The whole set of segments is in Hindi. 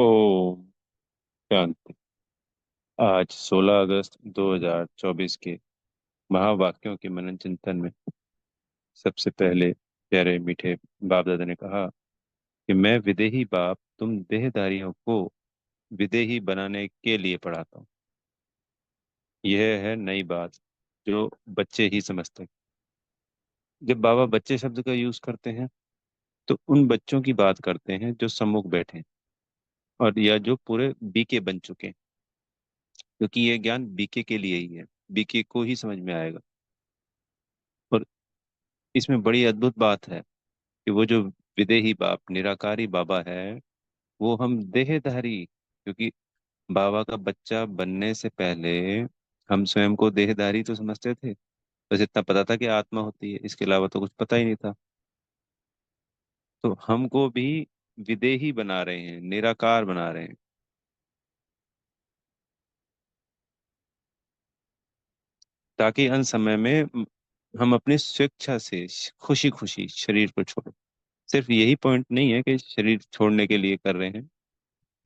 ओम शांति। आज 16 अगस्त 2024 के महावाक्यों के मनन चिंतन में सबसे पहले प्यारे मीठे बाप दादा ने कहा कि मैं विदेही बाप तुम देहधारियों को विदेही बनाने के लिए पढ़ाता हूँ। यह है नई बात जो बच्चे ही समझते हैं। जब बाबा बच्चे शब्द का यूज करते हैं तो उन बच्चों की बात करते हैं जो सम्मुख बैठे हैं और या जो पूरे बीके बन चुके हैं, क्योंकि यह ज्ञान बीके के लिए ही है। बीके को ही समझ में आएगा। और इसमें बड़ी अद्भुत बात है कि वो जो विदेही बाप निराकारी बाबा है वो हम देहधारी, क्योंकि बाबा का बच्चा बनने से पहले हम स्वयं को देहधारी तो समझते थे। बस इतना पता था कि आत्मा होती है, इसके अलावा तो कुछ पता ही नहीं था। तो हमको भी विदेही बना रहे हैं, निराकार बना रहे हैं, ताकि अंत समय में हम अपनी स्वेच्छा से खुशी खुशी शरीर को छोड़ें। सिर्फ यही पॉइंट नहीं है कि शरीर छोड़ने के लिए कर रहे हैं।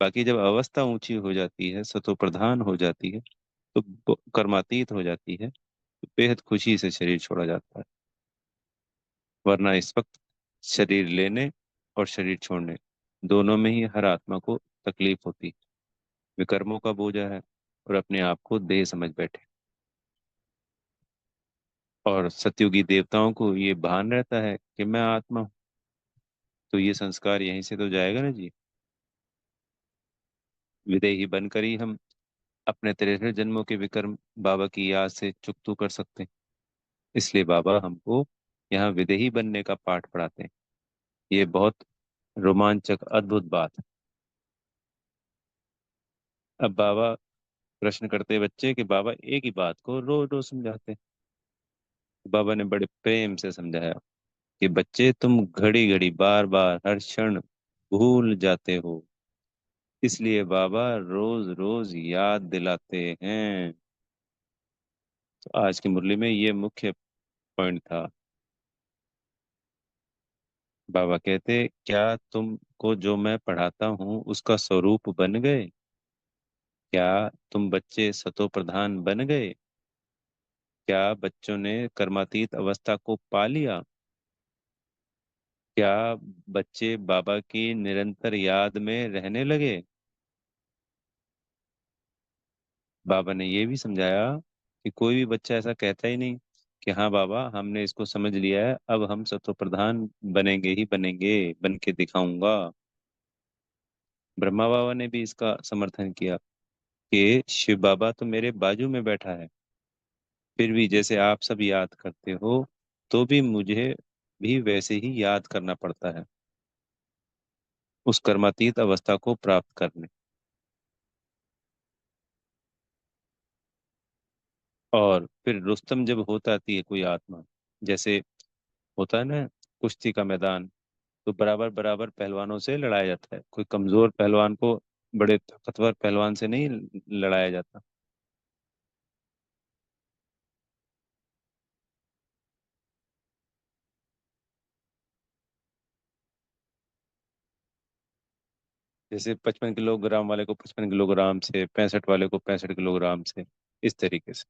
बाकी जब अवस्था ऊंची हो जाती है, सतो प्रधान हो जाती है, तो कर्मातीत हो जाती है, तो बेहद खुशी से शरीर छोड़ा जाता है। वरना इस वक्त शरीर लेने और शरीर छोड़ने दोनों में ही हर आत्मा को तकलीफ होती है। विकर्मों का बोझा है और अपने आप को देह समझ बैठे। और सतयुगी देवताओं को ये भान रहता है कि मैं आत्मा हूँ। तो ये संस्कार यहीं से तो जाएगा ना जी। विदेही बनकर ही हम अपने 63 जन्मों के विकर्म बाबा की याद से चुकतू कर सकते हैं। इसलिए बाबा हमको यहाँ विदेही बनने का पाठ पढ़ाते हैं। ये बहुत रोमांचक अद्भुत बात है। अब बाबा प्रश्न करते हैं बच्चे कि बाबा एक ही बात को रोज रोज समझाते हैं। बाबा ने बड़े प्रेम से समझाया कि बच्चे तुम घड़ी घड़ी बार बार हर क्षण भूल जाते हो, इसलिए बाबा रोज रोज याद दिलाते हैं। तो आज की मुरली में ये मुख्य पॉइंट था। बाबा कहते क्या तुमको जो मैं पढ़ाता हूँ उसका स्वरूप बन गए? क्या तुम बच्चे सतो प्रधान बन गए? क्या बच्चों ने कर्मातीत अवस्था को पा लिया? क्या बच्चे बाबा की निरंतर याद में रहने लगे? बाबा ने ये भी समझाया कि कोई भी बच्चा ऐसा कहता ही नहीं कि हाँ बाबा हमने इसको समझ लिया है, अब हम सतो प्रधान बनेंगे ही बनेंगे, बन के दिखाऊंगा। ब्रह्मा बाबा ने भी इसका समर्थन किया कि शिव बाबा तो मेरे बाजू में बैठा है, फिर भी जैसे आप सब याद करते हो तो भी मुझे भी वैसे ही याद करना पड़ता है उस कर्मातीत अवस्था को प्राप्त करने। और फिर रुस्तम जब होता आती है कोई आत्मा, जैसे होता है ना कुश्ती का मैदान, तो बराबर बराबर पहलवानों से लड़ाया जाता है। कोई कमजोर पहलवान को बड़े ताकतवर पहलवान से नहीं लड़ाया जाता। जैसे 55 किलोग्राम वाले को 55 किलोग्राम से, 65 वाले को 65 किलोग्राम से, इस तरीके से।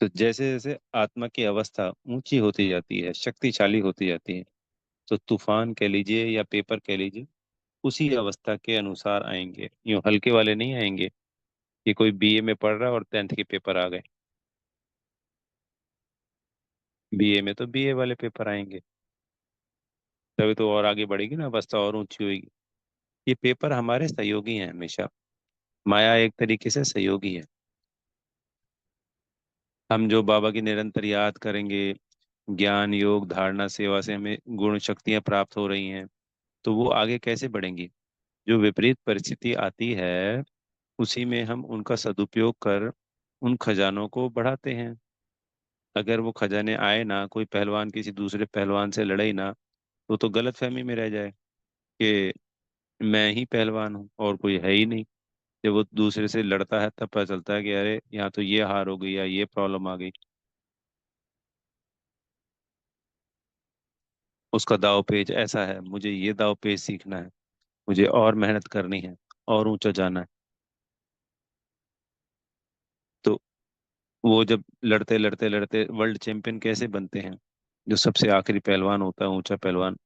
तो जैसे जैसे आत्मा की अवस्था ऊंची होती जाती है, शक्तिशाली होती जाती है, तो तूफान कह लीजिए या पेपर कह लीजिए उसी अवस्था के अनुसार आएंगे। यूं हल्के वाले नहीं आएंगे कि कोई बीए में पढ़ रहा है और 10th के पेपर आ गए। बीए में तो बीए वाले पेपर आएंगे, तभी तो और आगे बढ़ेगी ना, अवस्था और ऊंची होगी। ये पेपर हमारे सहयोगी हैं हमेशा। माया एक तरीके से सहयोगी है। हम जो बाबा की निरंतर याद करेंगे, ज्ञान योग धारणा सेवा से हमें गुण शक्तियां प्राप्त हो रही हैं, तो वो आगे कैसे बढ़ेंगी? जो विपरीत परिस्थिति आती है उसी में हम उनका सदुपयोग कर उन खजानों को बढ़ाते हैं। अगर वो खजाने आए ना, कोई पहलवान किसी दूसरे पहलवान से लड़े ही ना, तो गलत फहमी में रह जाए कि मैं ही पहलवान हूँ और कोई है ही नहीं। जब वो दूसरे से लड़ता है तब पता चलता है कि अरे यहाँ तो ये हार हो गई या ये प्रॉब्लम आ गई। उसका दाव पेच ऐसा है, मुझे ये दाव पेच सीखना है, मुझे और मेहनत करनी है, और ऊंचा जाना है। तो वो जब लड़ते लड़ते लड़ते वर्ल्ड चैंपियन कैसे बनते हैं? जो सबसे आखिरी पहलवान होता है, ऊंचा पहलवान,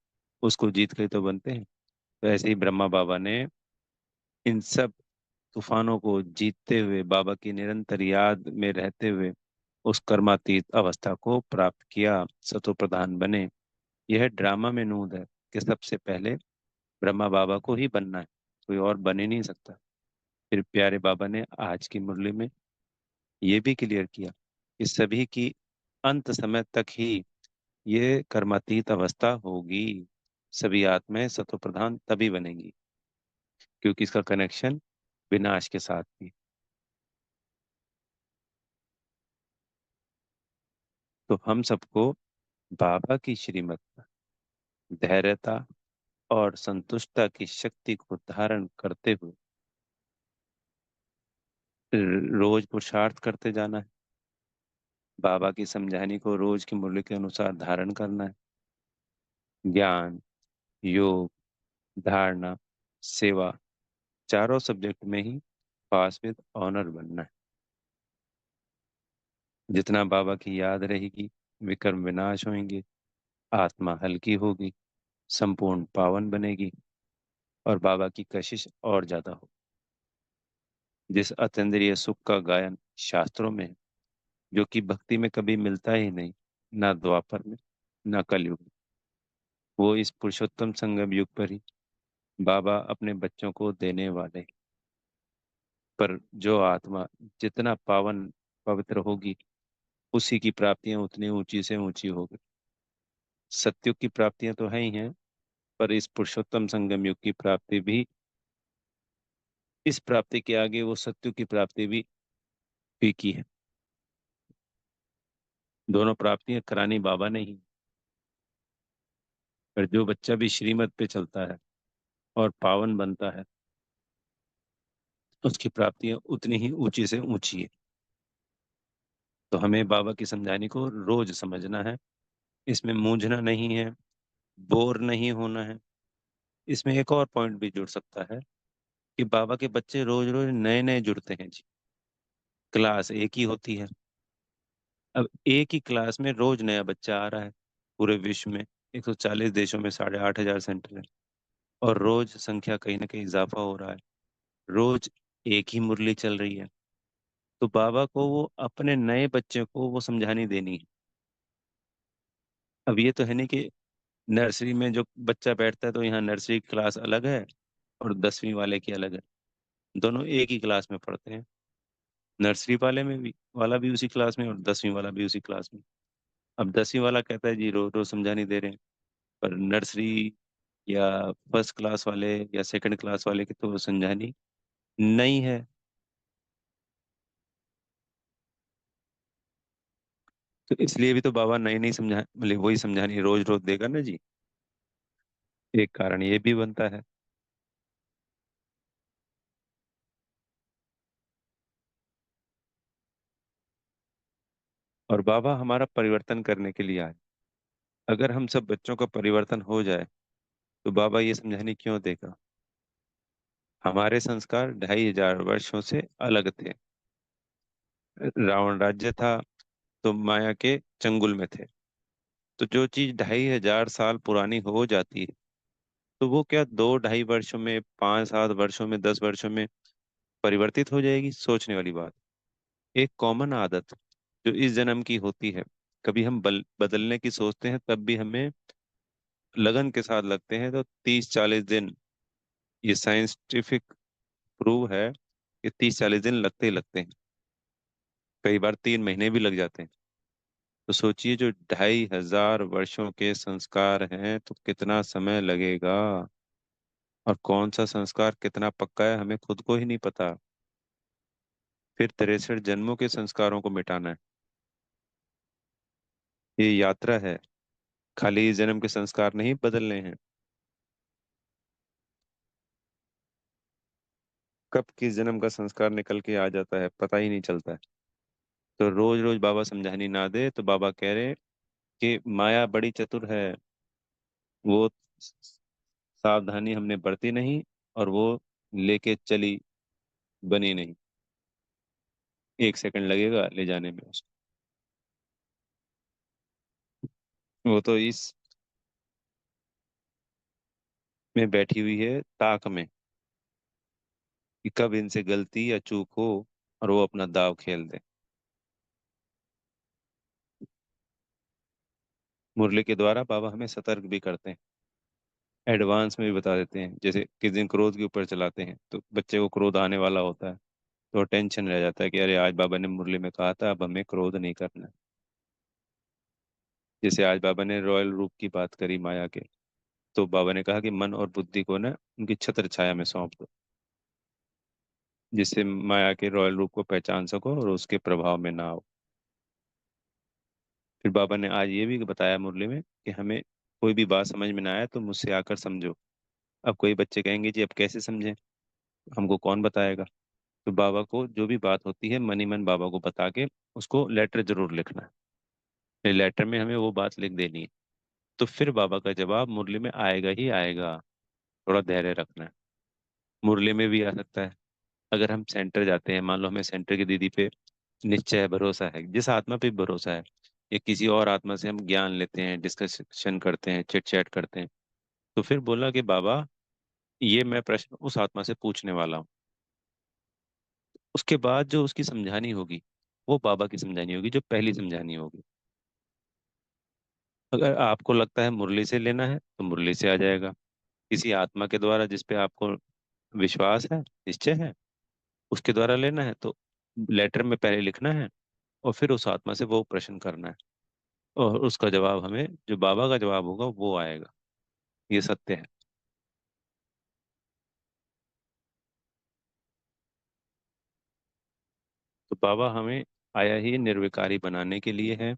उसको जीत के तो बनते हैं। तो ऐसे ही ब्रह्मा बाबा ने इन सब तूफानों को जीतते हुए, बाबा की निरंतर याद में रहते हुए, उस कर्मातीत अवस्था को प्राप्त किया, सतो प्रधान बने। यह ड्रामा में नूद है कि सबसे पहले ब्रह्मा बाबा को ही बनना है, कोई और बन ही नहीं सकता। फिर प्यारे बाबा ने आज की मुरली में ये भी क्लियर किया कि सभी की अंत समय तक ही ये कर्मातीत अवस्था होगी। सभी आत्माएं सतो प्रधान तभी बनेंगी, क्योंकि इसका कनेक्शन विनाश के साथ भी। तो हम सबको बाबा की श्रीमत पर धैर्यता और संतुष्टता की शक्ति को धारण करते हुए रोज पुरुषार्थ करते जाना है। बाबा की समझानी को रोज की मुरली के अनुसार धारण करना है। ज्ञान, योग, धारणा, सेवा, चारों सब्जेक्ट में ही पास विद ऑनर बनना है। जितना बाबा की याद रहेगी, विकर्म विनाश होंगे, आत्मा हल्की होगी, संपूर्ण पावन बनेगी, और बाबा की कशिश और ज्यादा हो। जिस अतीन्द्रिय सुख का गायन शास्त्रों में है, जो कि भक्ति में कभी मिलता ही नहीं, ना द्वापर में, ना कलयुग में, वो इस पुरुषोत्तम संगम युग पर ही बाबा अपने बच्चों को देने वाले हैं। पर जो आत्मा जितना पावन पवित्र होगी, उसी की प्राप्तियां उतनी ऊंची से ऊंची होगी। सत्युग की प्राप्तियां तो है ही हैं, पर इस पुरुषोत्तम संगम युग की प्राप्ति भी, इस प्राप्ति के आगे वो सत्युग की प्राप्ति भी फीकी है। दोनों प्राप्तियां करानी बाबा ने ही। पर जो बच्चा भी श्रीमत पे चलता है और पावन बनता है, उसकी प्राप्तियां उतनी ही ऊंची से ऊंची है। तो हमें बाबा की समझाने को रोज समझना है, इसमें मूंझना नहीं है, बोर नहीं होना है। इसमें एक और पॉइंट भी जुड़ सकता है कि बाबा के बच्चे रोज रोज नए नए जुड़ते हैं जी। क्लास एक ही होती है, अब एक ही क्लास में रोज नया बच्चा आ रहा है। पूरे विश्व में 140 देशों में 8,500 सेंटर है, और रोज संख्या कहीं ना कहीं इजाफा हो रहा है। रोज एक ही मुरली चल रही है। तो बाबा को वो अपने नए बच्चे को वो समझानी देनी है। अब ये तो है नहीं कि नर्सरी में जो बच्चा बैठता है तो यहाँ नर्सरी क्लास अलग है और 10वीं वाले की अलग है। दोनों एक ही क्लास में पढ़ते हैं। नर्सरी वाले में भी वाला भी उसी क्लास में और 10वीं वाला भी उसी क्लास में। अब 10वीं वाला कहता है जी रोज रोज समझानी दे रहे हैं, पर नर्सरी या फर्स्ट क्लास वाले या सेकंड क्लास वाले की तो वो समझानी नहीं है। तो इसलिए भी तो बाबा नई नई समझा, मतलब वही समझानी रोज रोज देगा ना जी। एक कारण ये भी बनता है। और बाबा हमारा परिवर्तन करने के लिए आए। अगर हम सब बच्चों का परिवर्तन हो जाए, तो बाबा ये समझाने क्यों देगा? हमारे संस्कार 2,500 वर्षों से अलग थे। रावण राज्य था तो माया के चंगुल में थे। तो जो चीज 2,500 साल पुरानी हो जाती है, तो वो क्या 2 ढाई वर्षों में, 5 7 वर्षों में, 10 वर्षों में परिवर्तित हो जाएगी? सोचने वाली बात। एक कॉमन आदत जो इस जन्म की होती है, कभी हम बदलने की सोचते हैं तब भी हमें लगन के साथ लगते हैं, तो 30 40 दिन, ये साइंटिफिक प्रूव है कि 30 40 दिन लगते ही लगते हैं। कई बार 3 महीने भी लग जाते हैं। तो सोचिए, जो 2,500 वर्षों के संस्कार हैं, तो कितना समय लगेगा। और कौन सा संस्कार कितना पक्का है, हमें खुद को ही नहीं पता। फिर 63 जन्मों के संस्कारों को मिटाना है। ये यात्रा है, खाली इस जन्म के संस्कार नहीं बदलने हैं। कब किस जन्म का संस्कार निकल के आ जाता है पता ही नहीं चलता है। तो रोज रोज बाबा समझानी ना दे, तो बाबा कह रहे कि माया बड़ी चतुर है। वो सावधानी हमने बरती नहीं, और वो लेके चली बनी नहीं। 1 सेकंड लगेगा ले जाने में उसको। वो तो इस में बैठी हुई है ताक में, कि कब इनसे गलती या चूक हो और वो अपना दाव खेल दे। मुरली के द्वारा बाबा हमें सतर्क भी करते हैं, एडवांस में भी बता देते हैं। जैसे किस दिन क्रोध के ऊपर चलाते हैं तो बच्चे को क्रोध आने वाला होता है, तो टेंशन रह जाता है कि अरे आज बाबा ने मुरली में कहा था अब हमें क्रोध नहीं करना है। जैसे आज बाबा ने रॉयल रूप की बात करी माया के, तो बाबा ने कहा कि मन और बुद्धि को ना उनकी छत्र छाया में सौंप दो, जिससे माया के रॉयल रूप को पहचान सको और उसके प्रभाव में ना आओ। फिर बाबा ने आज ये भी बताया मुरली में कि हमें कोई भी बात समझ में ना आए तो मुझसे आकर समझो। अब कोई बच्चे कहेंगे जी अब कैसे समझें, हमको कौन बताएगा। तो बाबा को जो भी बात होती है मन ही मन बाबा को बता के उसको लेटर जरूर लिखना है। फिर लेटर में हमें वो बात लिख देनी है, तो फिर बाबा का जवाब मुरली में आएगा ही आएगा। थोड़ा धैर्य रखना है। मुरली में भी आ सकता है। अगर हम सेंटर जाते हैं, मान लो हमें सेंटर की दीदी पे निश्चय है, भरोसा है, जिस आत्मा पे भी भरोसा है, या किसी और आत्मा से हम ज्ञान लेते हैं, डिस्कशन करते हैं, चिट चैट करते हैं, तो फिर बोला कि बाबा ये मैं प्रश्न उस आत्मा से पूछने वाला हूँ। उसके बाद जो उसकी समझानी होगी वो बाबा की समझानी होगी, जो पहली समझानी होगी। अगर आपको लगता है मुरली से लेना है तो मुरली से आ जाएगा, किसी आत्मा के द्वारा जिस पे आपको विश्वास है, निश्चय है, उसके द्वारा लेना है तो लेटर में पहले लिखना है, और फिर उस आत्मा से वो प्रश्न करना है, और उसका जवाब हमें जो बाबा का जवाब होगा वो आएगा। ये सत्य है। तो बाबा हमें आया ही निर्विकारी बनाने के लिए है।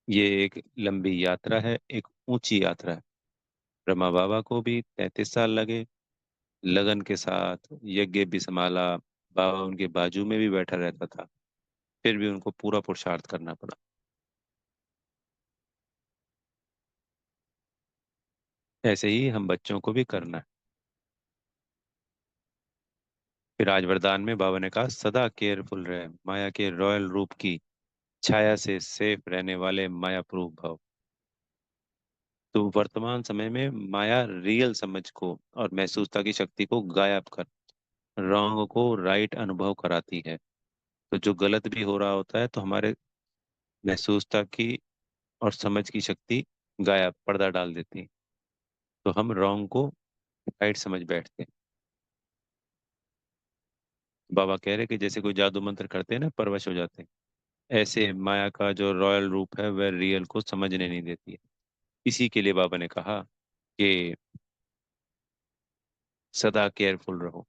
ये एक लंबी यात्रा है, एक ऊंची यात्रा है। ब्रह्मा बाबा को भी 33 साल लगे, लगन के साथ यज्ञ भी संभाला, बाबा उनके बाजू में भी बैठा रहता था, फिर भी उनको पूरा पुरुषार्थ करना पड़ा। ऐसे ही हम बच्चों को भी करना है। फिर आज वरदान में बाबा ने कहा सदा केयरफुल रहे, माया के रॉयल रूप की छाया से सेफ रहने वाले माया प्रूफ भव। तो वर्तमान समय में माया रियल समझ को और महसूसता की शक्ति को गायब कर रॉन्ग को राइट अनुभव कराती है। तो जो गलत भी हो रहा होता है तो हमारे महसूसता की और समझ की शक्ति गायब पर्दा डाल देती है, तो हम रॉन्ग को राइट समझ बैठते हैं। बाबा कह रहे कि जैसे कोई जादू मंत्र करते हैं ना, परवश हो जाते हैं, ऐसे माया का जो रॉयल रूप है वह रियल को समझने नहीं देती है। इसी के लिए बाबा ने कहा कि सदा केयरफुल रहो,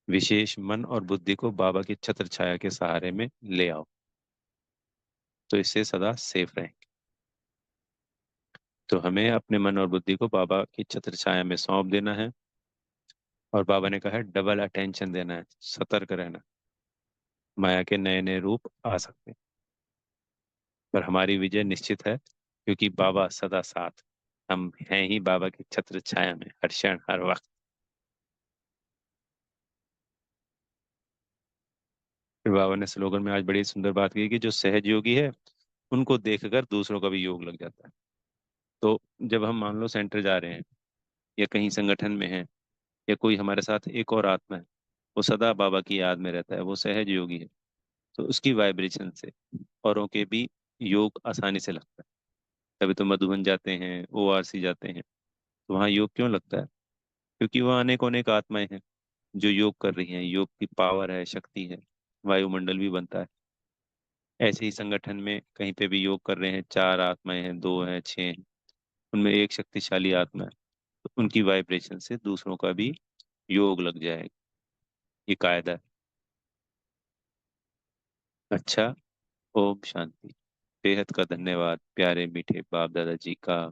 विशेष मन और बुद्धि को बाबा की छत्र छाया के सहारे में ले आओ, तो इससे सदा सेफ रहें। तो हमें अपने मन और बुद्धि को बाबा की छत्र छाया में सौंप देना है, और बाबा ने कहा है डबल अटेंशन देना है, सतर्क रहना। माया के नए नए रूप आ सकते हैं, पर हमारी विजय निश्चित है, क्योंकि बाबा सदा साथ। हम हैं ही बाबा की छत्र छाया में हर क्षण हर वक्त। फिर बाबा ने स्लोगन में आज बड़ी सुंदर बात की कि जो सहज योगी है उनको देखकर दूसरों का भी योग लग जाता है। तो जब हम मान लो सेंटर जा रहे हैं, या कहीं संगठन में हैं, या कोई हमारे साथ एक और आत्मा है, वो सदा बाबा की याद में रहता है, वो सहज योगी है, तो उसकी वाइब्रेशन से औरों के भी योग आसानी से लगता है। कभी तो मधुबन जाते हैं, ओआरसी जाते हैं, तो वहाँ योग क्यों लगता है? क्योंकि वहाँ अनेक अनेक आत्माएं हैं जो योग कर रही हैं, योग की पावर है, शक्ति है, वायुमंडल भी बनता है। ऐसे ही संगठन में कहीं पे भी योग कर रहे हैं, 4 आत्माएं हैं, 2 हैं, 6 हैं, उनमें एक शक्तिशाली आत्मा है, तो उनकी वाइब्रेशन से दूसरों का भी योग लग जाएगा। ये कायदा है। अच्छा। ओम शांति। बेहद का धन्यवाद प्यारे मीठे बाप दादा जी का।